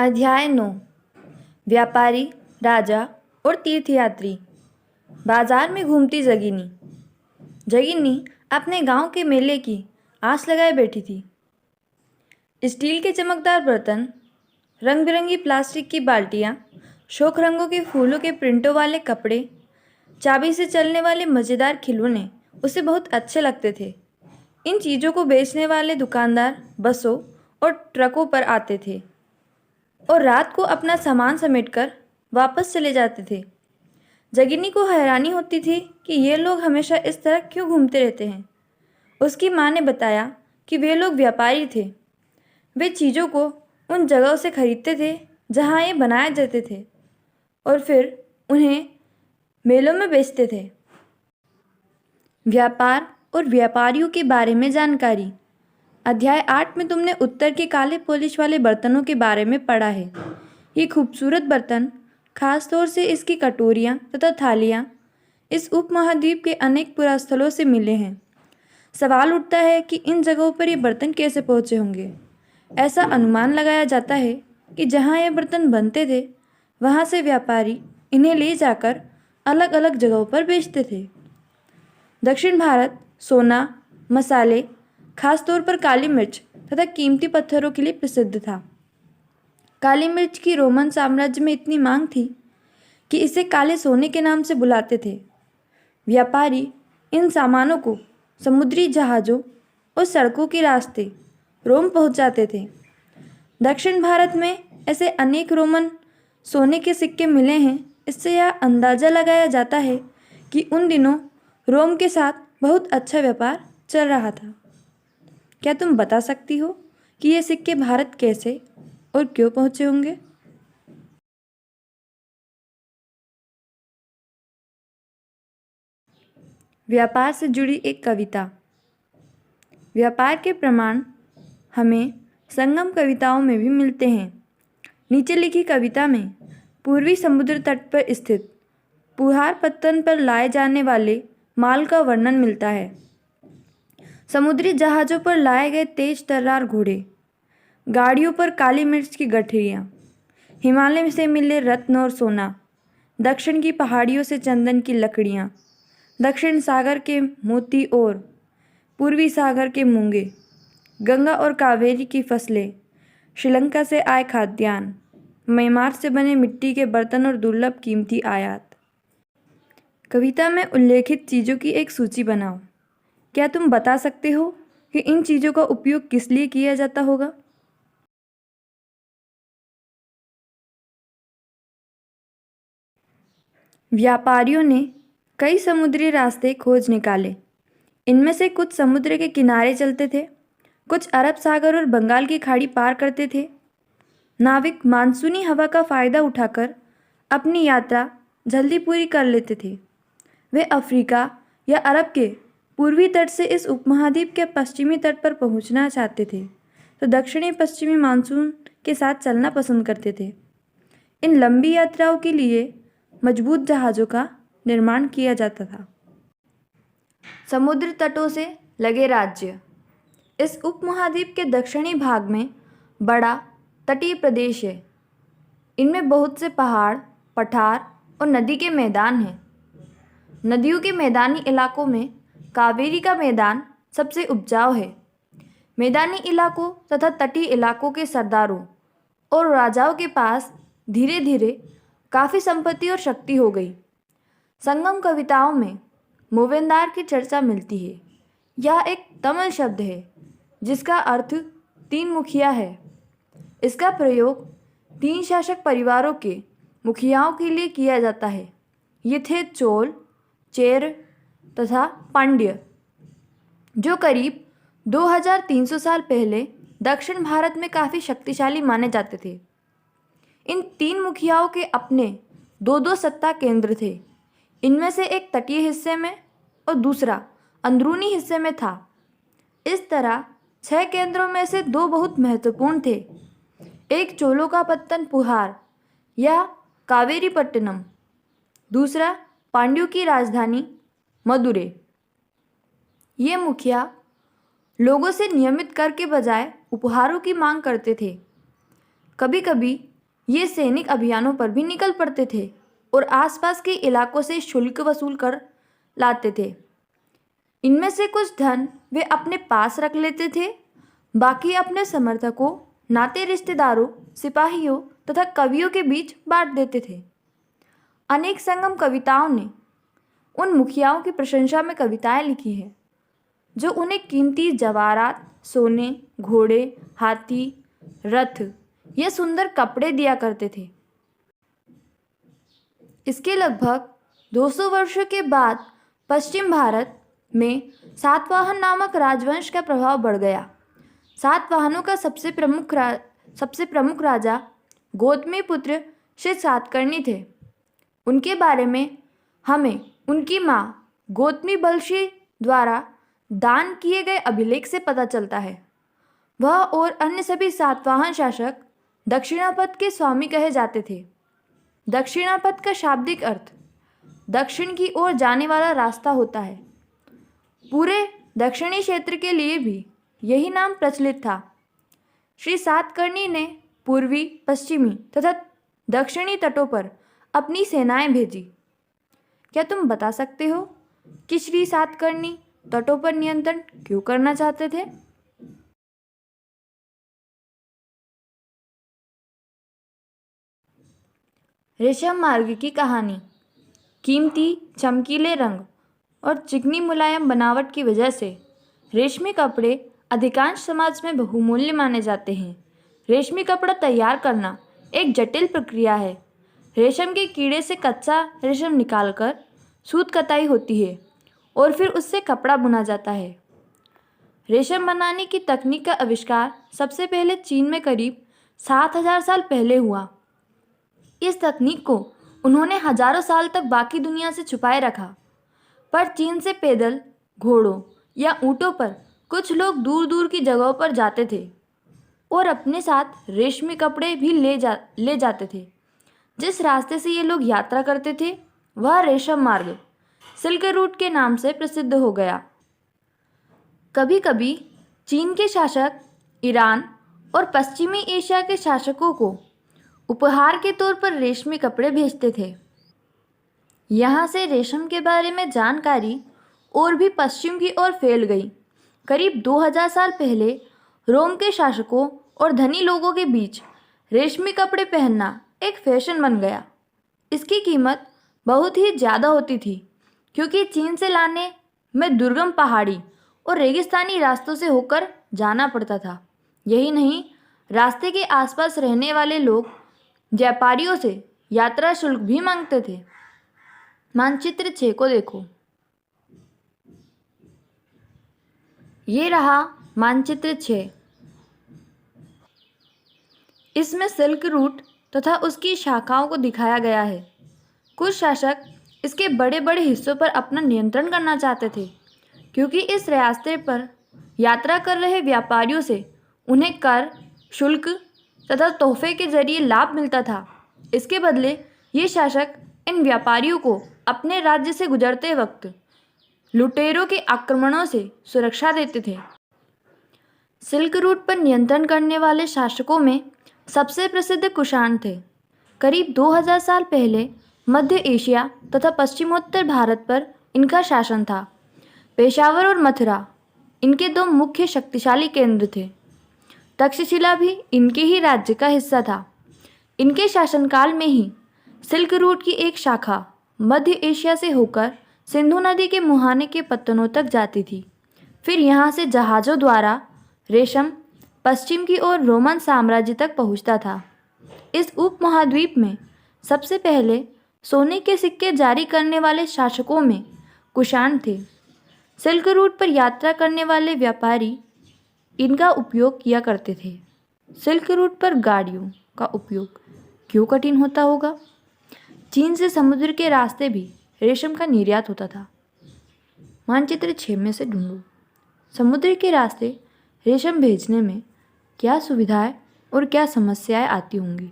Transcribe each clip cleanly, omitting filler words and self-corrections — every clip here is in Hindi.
अध्याय 9। व्यापारी, राजा और तीर्थयात्री। बाजार में घूमती जगीनी। जगीनी अपने गांव के मेले की आस लगाए बैठी थी। स्टील के चमकदार बर्तन, रंग बिरंगी प्लास्टिक की बाल्टियाँ, शोक रंगों के फूलों के प्रिंटों वाले कपड़े, चाबी से चलने वाले मज़ेदार खिलौने उसे बहुत अच्छे लगते थे। इन चीज़ों को बेचने वाले दुकानदार बसों और ट्रकों पर आते थे और रात को अपना सामान समेटकर वापस चले जाते थे। जगिनी को हैरानी होती थी कि ये लोग हमेशा इस तरह क्यों घूमते रहते हैं। उसकी माँ ने बताया कि वे लोग व्यापारी थे। वे चीज़ों को उन जगहों से खरीदते थे जहाँ ये बनाए जाते थे और फिर उन्हें मेलों में बेचते थे। व्यापार और व्यापारियों के बारे में जानकारी। अध्याय 8 में तुमने उत्तर के काले पॉलिश वाले बर्तनों के बारे में पढ़ा है। ये खूबसूरत बर्तन, खास तौर से इसकी कटोरियाँ तथा थालियाँ, इस उपमहाद्वीप के अनेक पुरास्थलों से मिले हैं। सवाल उठता है कि इन जगहों पर ये बर्तन कैसे पहुँचे होंगे। ऐसा अनुमान लगाया जाता है कि जहाँ ये बर्तन बनते थे वहाँ से व्यापारी इन्हें ले जाकर अलग अलग जगहों पर बेचते थे। दक्षिण भारत सोना, मसाले, खासतौर पर काली मिर्च तथा कीमती पत्थरों के लिए प्रसिद्ध था। काली मिर्च की रोमन साम्राज्य में इतनी मांग थी कि इसे काले सोने के नाम से बुलाते थे। व्यापारी इन सामानों को समुद्री जहाज़ों और सड़कों के रास्ते रोम पहुंचाते थे। दक्षिण भारत में ऐसे अनेक रोमन सोने के सिक्के मिले हैं। इससे यह अंदाज़ा लगाया जाता है कि उन दिनों रोम के साथ बहुत अच्छा व्यापार चल रहा था। क्या तुम बता सकती हो कि ये सिक्के भारत कैसे और क्यों पहुंचे होंगे? व्यापार से जुड़ी एक कविता। व्यापार के प्रमाण हमें संगम कविताओं में भी मिलते हैं। नीचे लिखी कविता में पूर्वी समुद्र तट पर स्थित पुहार पत्तन पर लाए जाने वाले माल का वर्णन मिलता है। समुद्री जहाज़ों पर लाए गए तेज तर्रार घोड़े, गाड़ियों पर काली मिर्च की गठरियाँ, हिमालय से मिले रत्न और सोना, दक्षिण की पहाड़ियों से चंदन की लकड़ियाँ, दक्षिण सागर के मोती और पूर्वी सागर के मूंगे, गंगा और कावेरी की फसलें, श्रीलंका से आए खाद्यान्न, म्यांमार से बने मिट्टी के बर्तन और दुर्लभ कीमती आयात। कविता में उल्लेखित चीज़ों की एक सूची बनाओ। क्या तुम बता सकते हो कि इन चीज़ों का उपयोग किस लिए किया जाता होगा? व्यापारियों ने कई समुद्री रास्ते खोज निकाले। इनमें से कुछ समुद्र के किनारे चलते थे, कुछ अरब सागर और बंगाल की खाड़ी पार करते थे। नाविक मानसूनी हवा का फ़ायदा उठाकर अपनी यात्रा जल्दी पूरी कर लेते थे। वे अफ्रीका या अरब के पूर्वी तट से इस उपमहाद्वीप के पश्चिमी तट पर पहुंचना चाहते थे तो दक्षिणी पश्चिमी मानसून के साथ चलना पसंद करते थे। इन लंबी यात्राओं के लिए मजबूत जहाज़ों का निर्माण किया जाता था। समुद्र तटों से लगे राज्य। इस उपमहाद्वीप के दक्षिणी भाग में बड़ा तटीय प्रदेश है। इनमें बहुत से पहाड़, पठार और नदी के मैदान हैं। नदियों के मैदानी इलाकों में कावेरी का मैदान सबसे उपजाऊ है। मैदानी इलाकों तथा तटीय इलाकों के सरदारों और राजाओं के पास धीरे धीरे काफ़ी संपत्ति और शक्ति हो गई। संगम कविताओं में मूवेंदार की चर्चा मिलती है। यह एक तमिल शब्द है जिसका अर्थ तीन मुखिया है। इसका प्रयोग तीन शासक परिवारों के मुखियाओं के लिए किया जाता है। ये थे चोल, चेर तथा पांड्य, जो करीब 2300 साल पहले दक्षिण भारत में काफ़ी शक्तिशाली माने जाते थे। इन तीन मुखियाओं के अपने दो दो सत्ता केंद्र थे। इनमें से एक तटीय हिस्से में और दूसरा अंदरूनी हिस्से में था। इस तरह 6 केंद्रों में से 2 बहुत महत्वपूर्ण थे। एक चोलों का पत्तन पुहार या कावेरीपट्टनम, दूसरा पांड्यों की राजधानी मदुरै। ये मुखिया लोगों से नियमित कर के बजाय उपहारों की मांग करते थे। कभी कभी ये सैनिक अभियानों पर भी निकल पड़ते थे और आसपास के इलाकों से शुल्क वसूल कर लाते थे। इनमें से कुछ धन वे अपने पास रख लेते थे, बाकी अपने समर्थकों, नाते रिश्तेदारों, सिपाहियों तथा कवियों के बीच बांट देते थे। अनेक संगम कविताओं ने उन मुखियाओं की प्रशंसा में कविताएं लिखी हैं जो उन्हें कीमती जवाहरात, सोने, घोड़े, हाथी, रथ या सुंदर कपड़े दिया करते थे। इसके लगभग 200 वर्षों के बाद पश्चिम भारत में सातवाहन नामक राजवंश का प्रभाव बढ़ गया। सातवाहनों का सबसे प्रमुख राजा गौतमी पुत्र श्री सातकर्णी थे। उनके बारे में हमें उनकी माँ गौतमी बलशी द्वारा दान किए गए अभिलेख से पता चलता है। वह और अन्य सभी सातवाहन शासक दक्षिणापथ के स्वामी कहे जाते थे। दक्षिणापथ का शाब्दिक अर्थ दक्षिण की ओर जाने वाला रास्ता होता है। पूरे दक्षिणी क्षेत्र के लिए भी यही नाम प्रचलित था। श्री सातकर्णी ने पूर्वी, पश्चिमी तथा दक्षिणी तटों पर अपनी सेनाएं भेजी। क्या तुम बता सकते हो कि श्री सातकर्णी तटों पर नियंत्रण क्यों करना चाहते थे? रेशम मार्ग की कहानी। कीमती चमकीले रंग और चिकनी मुलायम बनावट की वजह से रेशमी कपड़े अधिकांश समाज में बहुमूल्य माने जाते हैं। रेशमी कपड़ा तैयार करना एक जटिल प्रक्रिया है। रेशम के कीड़े से कच्चा रेशम निकालकर सूत कताई होती है और फिर उससे कपड़ा बुना जाता है। रेशम बनाने की तकनीक का आविष्कार सबसे पहले चीन में करीब 7000 साल पहले हुआ। इस तकनीक को उन्होंने हजारों साल तक बाकी दुनिया से छुपाए रखा, पर चीन से पैदल, घोड़ों या ऊँटों पर कुछ लोग दूर दूर की जगहों पर जाते थे और अपने साथ रेशमी कपड़े भी ले जाते थे। जिस रास्ते से ये लोग यात्रा करते थे वह रेशम मार्ग, सिल्क रूट के नाम से प्रसिद्ध हो गया। कभी कभी चीन के शासक ईरान और पश्चिमी एशिया के शासकों को उपहार के तौर पर रेशमी कपड़े भेजते थे। यहाँ से रेशम के बारे में जानकारी और भी पश्चिम की ओर फैल गई। करीब 2000 साल पहले रोम के शासकों और धनी लोगों के बीच रेशमी कपड़े पहनना एक फैशन बन गया। इसकी कीमत बहुत ही ज़्यादा होती थी क्योंकि चीन से लाने में दुर्गम पहाड़ी और रेगिस्तानी रास्तों से होकर जाना पड़ता था। यही नहीं, रास्ते के आसपास रहने वाले लोग व्यापारियों से यात्रा शुल्क भी मांगते थे। मानचित्र 6 को देखो। ये रहा मानचित्र 6। इसमें सिल्क रूट तथा उसकी शाखाओं को दिखाया गया है। कुछ शासक इसके बड़े बड़े हिस्सों पर अपना नियंत्रण करना चाहते थे क्योंकि इस रास्ते पर यात्रा कर रहे व्यापारियों से उन्हें कर, शुल्क तथा तोहफे के जरिए लाभ मिलता था। इसके बदले ये शासक इन व्यापारियों को अपने राज्य से गुजरते वक्त लुटेरों के आक्रमणों से सुरक्षा देते थे। सिल्क रूट पर नियंत्रण करने वाले शासकों में सबसे प्रसिद्ध कुषाण थे। करीब 2000 साल पहले मध्य एशिया तथा पश्चिमोत्तर भारत पर इनका शासन था। पेशावर और मथुरा इनके दो मुख्य शक्तिशाली केंद्र थे। तक्षशिला भी इनके ही राज्य का हिस्सा था। इनके शासनकाल में ही सिल्क रूट की एक शाखा मध्य एशिया से होकर सिंधु नदी के मुहाने के पत्तनों तक जाती थी। फिर यहाँ से जहाज़ों द्वारा रेशम पश्चिम की ओर रोमन साम्राज्य तक पहुँचता था। इस उपमहाद्वीप में सबसे पहले सोने के सिक्के जारी करने वाले शासकों में कुषाण थे। सिल्क रूट पर यात्रा करने वाले व्यापारी इनका उपयोग किया करते थे। सिल्क रूट पर गाड़ियों का उपयोग क्यों कठिन होता होगा? चीन से समुद्र के रास्ते भी रेशम का निर्यात होता था। मानचित्र 6 में से ढूंढो। समुद्र के रास्ते रेशम भेजने में क्या सुविधाएं और क्या समस्याएं आती होंगी?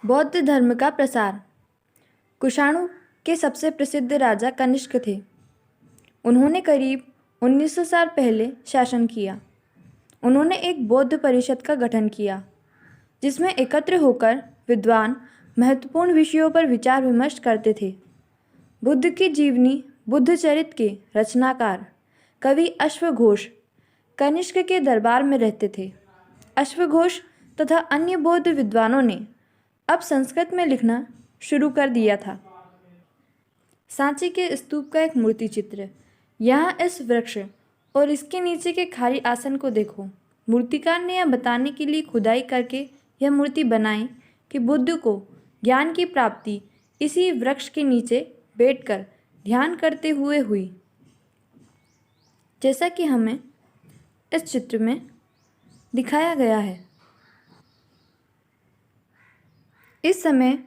बौद्ध धर्म का प्रसार। कुषाणों के सबसे प्रसिद्ध राजा कनिष्क थे। उन्होंने करीब 1900 साल पहले शासन किया। उन्होंने एक बौद्ध परिषद का गठन किया जिसमें एकत्र होकर विद्वान महत्वपूर्ण विषयों पर विचार विमर्श करते थे। बुद्ध की जीवनी बुद्ध चरित्र के रचनाकार कवि अश्वघोष कनिष्क के दरबार में रहते थे। अश्वघोष तथा अन्य बौद्ध विद्वानों ने अब संस्कृत में लिखना शुरू कर दिया था। सांची के स्तूप का एक मूर्ति चित्र। यहाँ इस वृक्ष और इसके नीचे के खाली आसन को देखो। मूर्तिकार ने यह बताने के लिए खुदाई करके यह मूर्ति बनाई कि बुद्ध को ज्ञान की प्राप्ति इसी वृक्ष के नीचे बैठकर ध्यान करते हुए हुई, जैसा कि हमें इस चित्र में दिखाया गया है। इस समय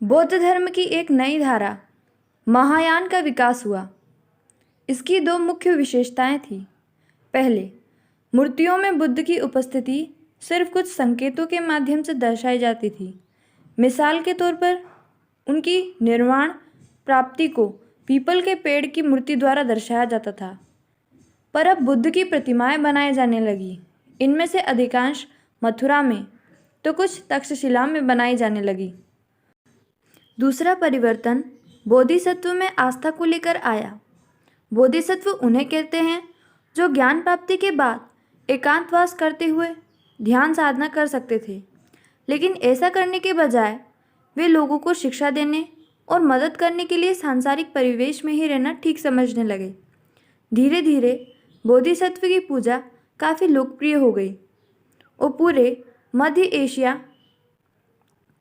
बौद्ध धर्म की एक नई धारा महायान का विकास हुआ। इसकी दो मुख्य विशेषताएं थीं। पहले, मूर्तियों में बुद्ध की उपस्थिति सिर्फ कुछ संकेतों के माध्यम से दर्शाई जाती थी। मिसाल के तौर पर उनकी निर्वाण प्राप्ति को पीपल के पेड़ की मूर्ति द्वारा दर्शाया जाता था। पर अब बुद्ध की प्रतिमाएं बनाई जाने लगी। इनमें से अधिकांश मथुरा में तो कुछ तक्षशिला में बनाई जाने लगी। दूसरा परिवर्तन बोधिसत्व में आस्था को लेकर आया। बोधिसत्व उन्हें कहते हैं जो ज्ञान प्राप्ति के बाद एकांतवास करते हुए ध्यान साधना कर सकते थे, लेकिन ऐसा करने के बजाय वे लोगों को शिक्षा देने और मदद करने के लिए सांसारिक परिवेश में ही रहना ठीक समझने लगे। धीरे धीरे बोधिसत्व की पूजा काफ़ी लोकप्रिय हो गई और पूरे मध्य एशिया,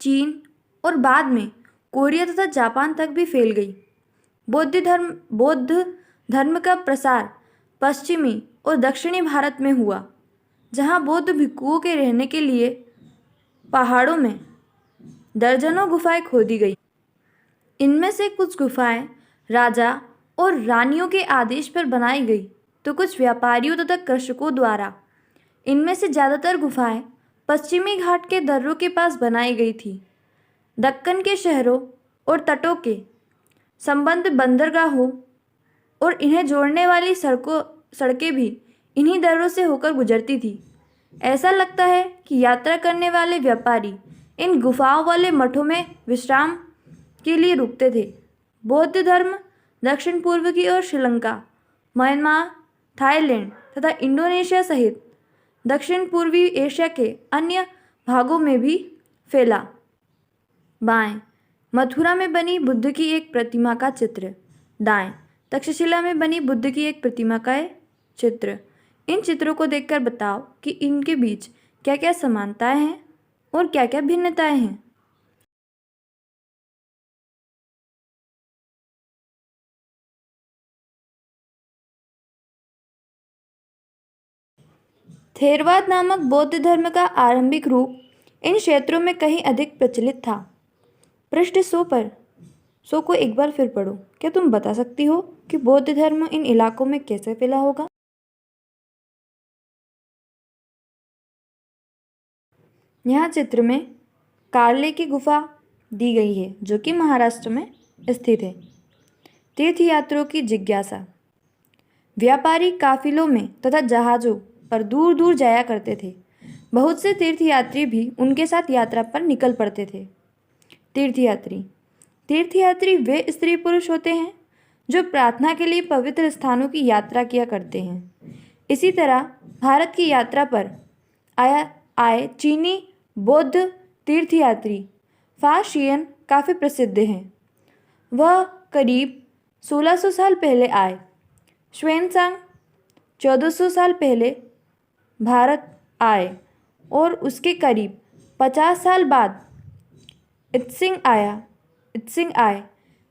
चीन और बाद में कोरिया तथा जापान तक भी फैल गई। बौद्ध धर्म का प्रसार पश्चिमी और दक्षिणी भारत में हुआ, जहाँ बौद्ध भिक्षुओं के रहने के लिए पहाड़ों में दर्जनों गुफाएं खोदी गई। इनमें से कुछ गुफाएं राजा और रानियों के आदेश पर बनाई गई, तो कुछ व्यापारियों तथा कृषकों द्वारा। इनमें से ज़्यादातर गुफाएं पश्चिमी घाट के दर्रों के पास बनाई गई थी। दक्कन के शहरों और तटों के संबंध बंदरगाहों और इन्हें जोड़ने वाली सड़कें भी इन्हीं दर्रों से होकर गुजरती थी। ऐसा लगता है कि यात्रा करने वाले व्यापारी इन गुफाओं वाले मठों में विश्राम के लिए रुकते थे। बौद्ध धर्म दक्षिण पूर्व की ओर श्रीलंका, म्यांमार, थाईलैंड तथा इंडोनेशिया सहित दक्षिण पूर्वी एशिया के अन्य भागों में भी फैला। बाएं, मथुरा में बनी बुद्ध की एक प्रतिमा का चित्र। दाएं, तक्षशिला में बनी बुद्ध की एक प्रतिमा का चित्र। इन चित्रों को देखकर बताओ कि इनके बीच क्या क्या समानताएं हैं और क्या क्या भिन्नताएं हैं। थेरवाद नामक बौद्ध धर्म का आरंभिक रूप इन क्षेत्रों में कहीं अधिक प्रचलित था। पृष्ठ 100 को एक बार फिर पढ़ो। क्या तुम बता सकती हो कि बौद्ध धर्म इन इलाकों में कैसे फैला होगा? यहाँ चित्र में कार्ले की गुफा दी गई है जो कि महाराष्ट्र में स्थित है। तीर्थयात्रियों की जिज्ञासा। व्यापारी काफिलों में तथा जहाज़ों पर दूर दूर जाया करते थे। बहुत से तीर्थयात्री भी उनके साथ यात्रा पर निकल पड़ते थे। तीर्थयात्री वे स्त्री पुरुष होते हैं जो प्रार्थना के लिए पवित्र स्थानों की यात्रा किया करते हैं। इसी तरह भारत की यात्रा पर आए चीनी बौद्ध तीर्थयात्री फाशियन काफ़ी प्रसिद्ध हैं। वह करीब 1600 साल पहले आए। श्वेनसांग 1400 साल पहले भारत आए और उसके करीब 50 साल बाद इत्सिंग आए।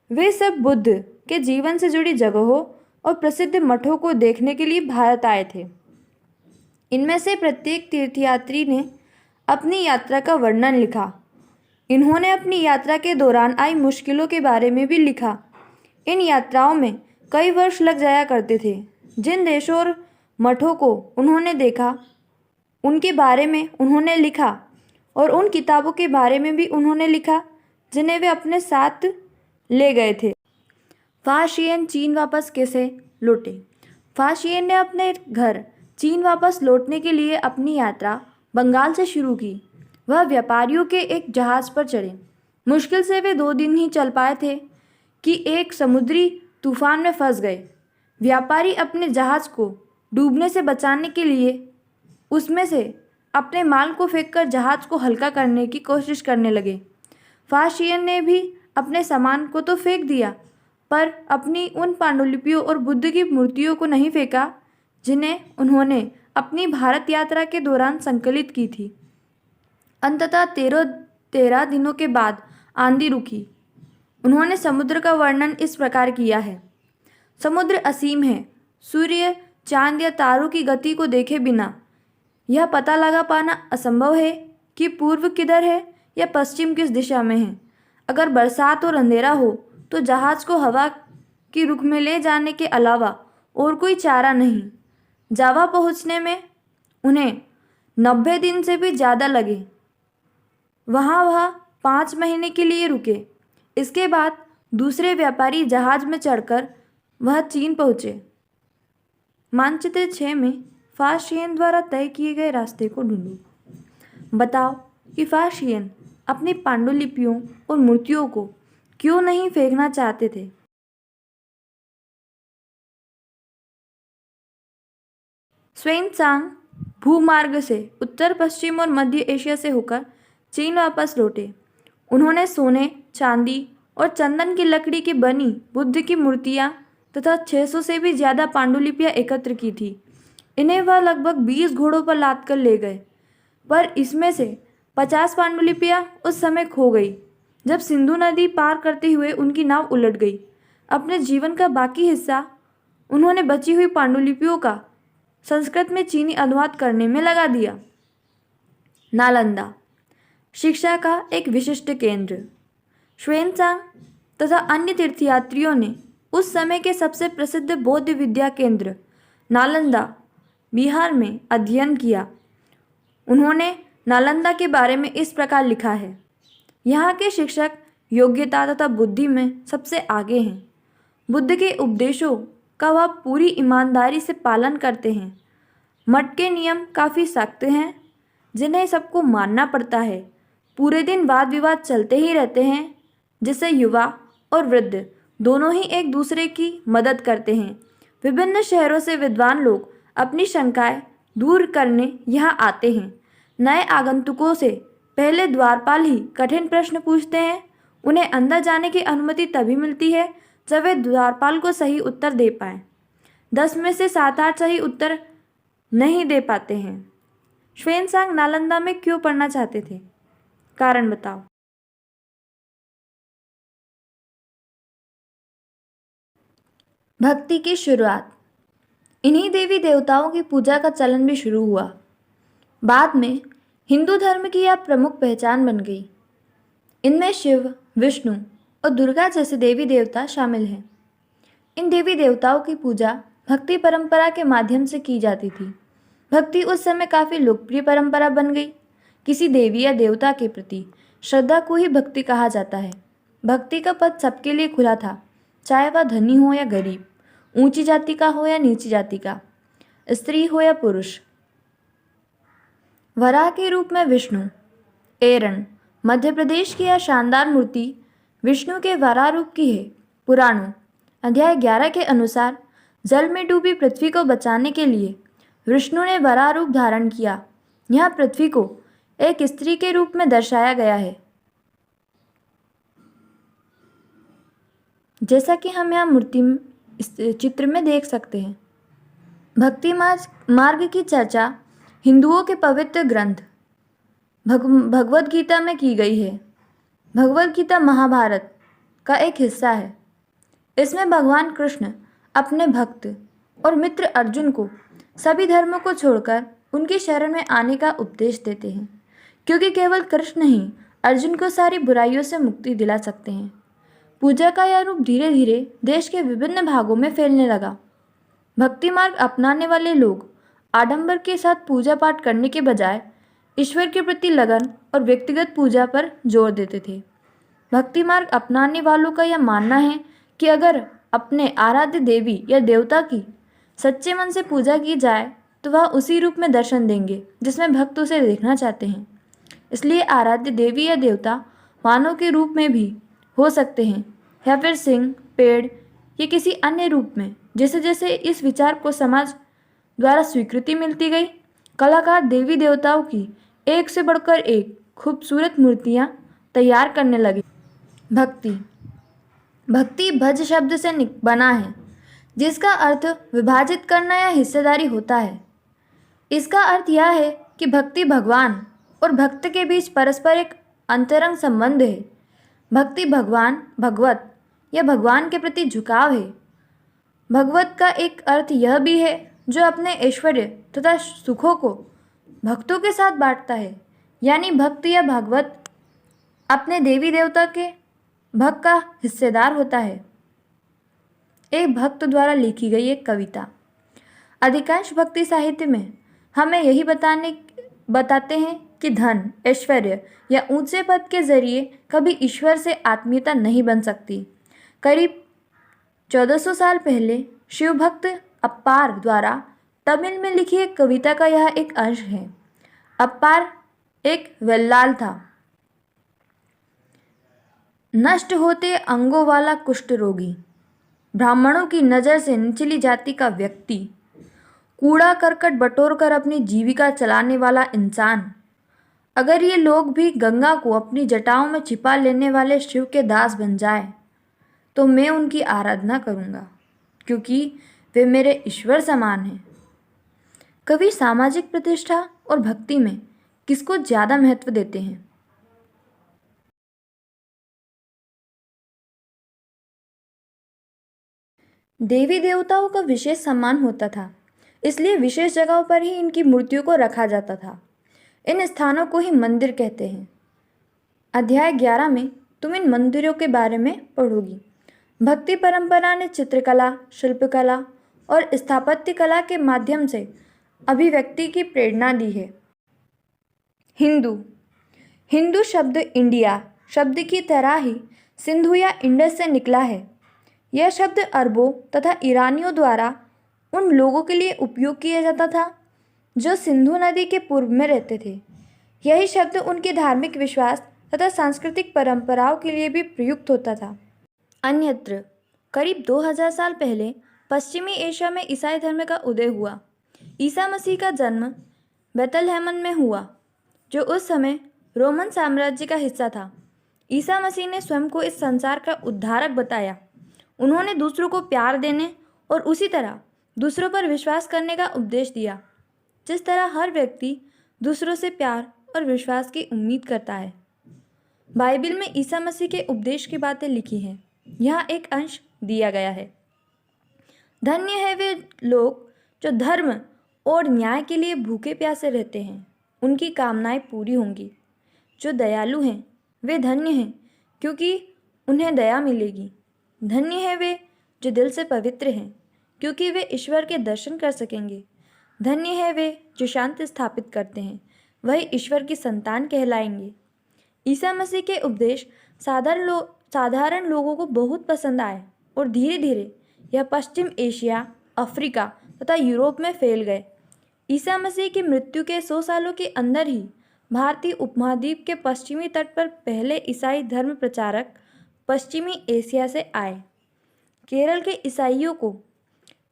वे सब बुद्ध के जीवन से जुड़ी जगहों और प्रसिद्ध मठों को देखने के लिए भारत आए थे। इनमें से प्रत्येक तीर्थयात्री ने अपनी यात्रा का वर्णन लिखा। इन्होंने अपनी यात्रा के दौरान आई मुश्किलों के बारे में भी लिखा। इन यात्राओं में कई वर्ष लग जाया करते थे। जिन देशों और मठों को उन्होंने देखा उनके बारे में उन्होंने लिखा और उन किताबों के बारे में भी उन्होंने लिखा जिन्हें वे अपने साथ ले गए थे। फाशियन चीन वापस कैसे लौटे? फाशियन ने अपने घर चीन वापस लौटने के लिए अपनी यात्रा बंगाल से शुरू की। वह व्यापारियों के एक जहाज पर चढ़े। मुश्किल से वे 2 दिन ही चल पाए थे कि एक समुद्री तूफान में फंस गए। व्यापारी अपने जहाज को डूबने से बचाने के लिए उसमें से अपने माल को फेंककर जहाज को हल्का करने की कोशिश करने लगे। फाशियन ने भी अपने सामान को तो फेंक दिया, पर अपनी उन पांडुलिपियों और बुद्ध की मूर्तियों को नहीं फेंका जिन्हें उन्होंने अपनी भारत यात्रा के दौरान संकलित की थी। अंततः 13 दिनों के बाद आंधी रुकी। उन्होंने समुद्र का वर्णन इस प्रकार किया है। समुद्र असीम है। सूर्य, चांद या तारों की गति को देखे बिना यह पता लगा पाना असंभव है कि पूर्व किधर है या पश्चिम किस दिशा में है। अगर बरसात और अंधेरा हो तो जहाज को हवा की रुख में ले जाने के अलावा और कोई चारा नहीं। जावा पहुंचने में उन्हें 90 दिन से भी ज़्यादा लगे। वह 5 महीने के लिए रुके। इसके बाद दूसरे व्यापारी जहाज में चढ़कर वह चीन पहुँचे। मानचित्र 6 में फाशियन द्वारा तय किए गए रास्ते को ढूंढो। बताओ कि फाशियन अपनी पांडुलिपियों और मूर्तियों को क्यों नहीं फेंकना चाहते थे। ह्वेनसांग भूमार्ग से उत्तर पश्चिम और मध्य एशिया से होकर चीन वापस लौटे। उन्होंने सोने, चांदी और चंदन की लकड़ी की बनी बुद्ध की मूर्तियाँ तथा 600 से भी ज़्यादा पांडुलिपियाँ एकत्र की थी। इन्हें वह लगभग 20 घोड़ों पर लाद कर ले गए, पर इसमें से 50 पांडुलिपियाँ उस समय खो गई जब सिंधु नदी पार करते हुए उनकी नाव उलट गई। अपने जीवन का बाकी हिस्सा उन्होंने बची हुई पांडुलिपियों का संस्कृत में चीनी अनुवाद करने में लगा दिया। नालंदा शिक्षा का एक विशिष्ट केंद्र। ह्वेनसांग तथा अन्य तीर्थयात्रियों ने उस समय के सबसे प्रसिद्ध बौद्ध विद्या केंद्र नालंदा, बिहार में अध्ययन किया। उन्होंने नालंदा के बारे में इस प्रकार लिखा है। यहाँ के शिक्षक योग्यता तथा बुद्धि में सबसे आगे हैं। बुद्ध के उपदेशों का वह पूरी ईमानदारी से पालन करते हैं। मठ के नियम काफ़ी सख्त हैं जिन्हें सबको मानना पड़ता है। पूरे दिन वाद विवाद चलते ही रहते हैं जिससे युवा और वृद्ध दोनों ही एक दूसरे की मदद करते हैं। विभिन्न शहरों से विद्वान लोग अपनी शंकाएं दूर करने यहाँ आते हैं। नए आगंतुकों से पहले द्वारपाल ही कठिन प्रश्न पूछते हैं। उन्हें अंदर जाने की अनुमति तभी मिलती है जब वे द्वारपाल को सही उत्तर दे पाएँ। 10 में से 7-8 सही उत्तर नहीं दे पाते हैं। ह्वेनसांग नालंदा में क्यों पढ़ना चाहते थे? कारण बताओ। भक्ति की शुरुआत। इन्हीं देवी देवताओं की पूजा का चलन भी शुरू हुआ। बाद में हिंदू धर्म की यह प्रमुख पहचान बन गई। इनमें शिव, विष्णु और दुर्गा जैसे देवी देवता शामिल हैं। इन देवी देवताओं की पूजा भक्ति परंपरा के माध्यम से की जाती थी। भक्ति उस समय काफ़ी लोकप्रिय परंपरा बन गई। किसी देवी या देवता के प्रति श्रद्धा को ही भक्ति कहा जाता है। भक्ति का पद सबके लिए खुला था, चाहे वह धनी हो या गरीब, ऊंची जाति का हो या नीची जाति का, स्त्री हो या पुरुष। वराह के रूप में विष्णु। एरन, मध्य प्रदेश की यह शानदार मूर्ति विष्णु के वराह रूप की है। पुराणों अध्याय 11 के अनुसार जल में डूबी पृथ्वी को बचाने के लिए विष्णु ने वराह रूप धारण किया। यहाँ पृथ्वी को एक स्त्री के रूप में दर्शाया गया है, जैसा कि हम यहाँ मूर्ति इस चित्र में देख सकते हैं। भक्ति मार्ग की चर्चा हिंदुओं के पवित्र ग्रंथ भगवद गीता में की गई है। भगवद गीता महाभारत का एक हिस्सा है। इसमें भगवान कृष्ण अपने भक्त और मित्र अर्जुन को सभी धर्मों को छोड़कर उनकी शरण में आने का उपदेश देते हैं, क्योंकि केवल कृष्ण ही अर्जुन को सारी बुराइयों से मुक्ति दिला सकते हैं। पूजा का यह रूप धीरे धीरे देश के विभिन्न भागों में फैलने लगा। भक्ति मार्ग अपनाने वाले लोग आडंबर के साथ पूजा पाठ करने के बजाय ईश्वर के प्रति लगन और व्यक्तिगत पूजा पर जोर देते थे। भक्ति मार्ग अपनाने वालों का यह मानना है कि अगर अपने आराध्य देवी या देवता की सच्चे मन से पूजा की जाए तो वह उसी रूप में दर्शन देंगे जिसमें भक्त उसे देखना चाहते हैं। इसलिए आराध्य देवी या देवता मानव के रूप में भी हो सकते हैं या फिर सिंह, पेड़ या किसी अन्य रूप में। जैसे जैसे इस विचार को समाज द्वारा स्वीकृति मिलती गई, कलाकार देवी देवताओं की एक से बढ़कर एक खूबसूरत मूर्तियाँ तैयार करने लगे। भक्ति भक्ति भज शब्द से बना है, जिसका अर्थ विभाजित करना या हिस्सेदारी होता है। इसका अर्थ यह है कि भक्ति भगवान और भक्त के बीच परस्पर एक अंतरंग संबंध है। भक्ति भगवान, भगवत या भगवान के प्रति झुकाव है। भगवत का एक अर्थ यह भी है जो अपने ऐश्वर्य तथा सुखों को भक्तों के साथ बांटता है, यानी भक्त या भागवत अपने देवी देवता के भक्त का हिस्सेदार होता है। एक भक्त द्वारा लिखी गई एक कविता। अधिकांश भक्ति साहित्य में हमें यही बताते हैं कि धन, ऐश्वर्य या ऊंचे पद के जरिए कभी ईश्वर से आत्मीयता नहीं बन सकती। करीब 1400 साल पहले शिव भक्त अप्पार द्वारा तमिल में लिखी एक कविता का यह एक अंश है। अप्पार एक वेल्लाल था। नष्ट होते अंगों वाला कुष्ठ रोगी, ब्राह्मणों की नज़र से निचली जाति का व्यक्ति, कूड़ा करकट बटोर कर अपनी जीविका चलाने वाला इंसान, अगर ये लोग भी गंगा को अपनी जटाओं में छिपा लेने वाले शिव के दास बन जाए तो मैं उनकी आराधना करूँगा, क्योंकि वे मेरे ईश्वर समान हैं। कवि सामाजिक प्रतिष्ठा और भक्ति में किसको ज़्यादा महत्व देते हैं? देवी देवताओं का विशेष सम्मान होता था, इसलिए विशेष जगहों पर ही इनकी मूर्तियों को रखा जाता था। इन स्थानों को ही मंदिर कहते हैं। अध्याय 11 में तुम इन मंदिरों के बारे में पढ़ोगी। भक्ति परंपरा ने चित्रकला, शिल्पकला और स्थापत्य कला के माध्यम से अभिव्यक्ति की प्रेरणा दी है। हिंदू शब्द इंडिया शब्द की तरह ही सिंधु या इंडस से निकला है। यह शब्द अरबों तथा ईरानियों द्वारा उन लोगों के लिए उपयोग किया जाता था जो सिंधु नदी के पूर्व में रहते थे। यही शब्द उनके धार्मिक विश्वास तथा सांस्कृतिक परंपराओं के लिए भी प्रयुक्त होता था। अन्यत्र करीब 2000 साल पहले पश्चिमी एशिया में ईसाई धर्म का उदय हुआ। ईसा मसीह का जन्म बेथलहम में हुआ, जो उस समय रोमन साम्राज्य का हिस्सा था। ईसा मसीह ने स्वयं को इस संसार का उद्धारक बताया। उन्होंने दूसरों को प्यार देने और उसी तरह दूसरों पर विश्वास करने का उपदेश दिया, जिस तरह हर व्यक्ति दूसरों से प्यार और विश्वास की उम्मीद करता है। बाइबल में ईसा मसीह के उपदेश की बातें लिखी हैं। यहाँ एक अंश दिया गया है। धन्य है वे लोग जो धर्म और न्याय के लिए भूखे प्यासे रहते हैं, उनकी कामनाएं पूरी होंगी। जो दयालु हैं वे धन्य हैं, क्योंकि उन्हें दया मिलेगी। धन्य है वे जो दिल से पवित्र हैं, क्योंकि वे ईश्वर के दर्शन कर सकेंगे। धन्य है वे जो शांति स्थापित करते हैं, वही ईश्वर की संतान कहलाएंगे। ईसा मसीह के उपदेश साधारण लोगों को बहुत पसंद आए और धीरे धीरे यह पश्चिम एशिया, अफ्रीका तथा यूरोप में फैल गए। ईसा मसीह की मृत्यु के 100 सालों के अंदर ही भारतीय उपमहाद्वीप के पश्चिमी तट पर पहले ईसाई धर्म प्रचारक पश्चिमी एशिया से आए। केरल के ईसाइयों को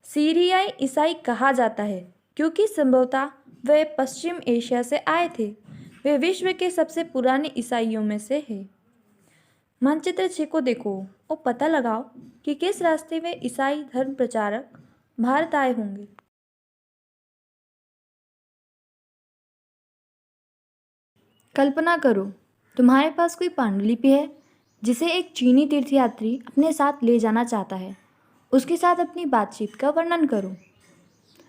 सीरियाई ईसाई कहा जाता है, क्योंकि संभवतः वे पश्चिम एशिया से आए थे। वे विश्व के सबसे पुराने ईसाइयों में से हैं। मानचित्र 6 को देखो और पता लगाओ कि किस रास्ते में ईसाई धर्म प्रचारक भारत आए होंगे। कल्पना करो, तुम्हारे पास कोई पांडुलिपि है जिसे एक चीनी तीर्थयात्री अपने साथ ले जाना चाहता है। उसके साथ अपनी बातचीत का वर्णन करो।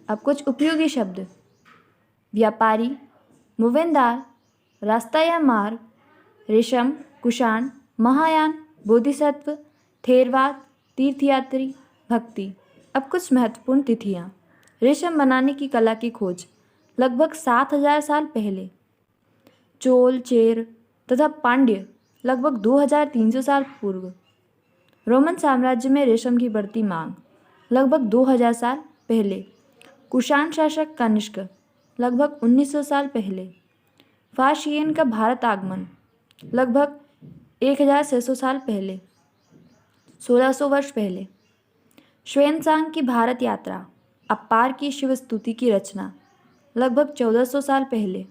अब कुछ उपयोगी शब्द: व्यापारी, मुवेंदार, रास्ता या मार्ग, रेशम, कुषाण, महायान, बोधिसत्व, थेरवाद, तीर्थयात्री, भक्ति। अब कुछ महत्वपूर्ण तिथियाँ: रेशम बनाने की कला की खोज लगभग 7000 साल पहले। चोल, चेर तथा पांड्य लगभग 2300 साल पूर्व। रोमन साम्राज्य में रेशम की बढ़ती मांग लगभग 2000 साल पहले। कुषाण शासक कनिष्क लगभग 1900 साल पहले। फाशियन का भारत आगमन लगभग 1600 साल पहले, 1600 वर्ष पहले। श्वेनसांग की भारत यात्रा, अपार की शिव स्तुति की रचना लगभग 1400 साल पहले।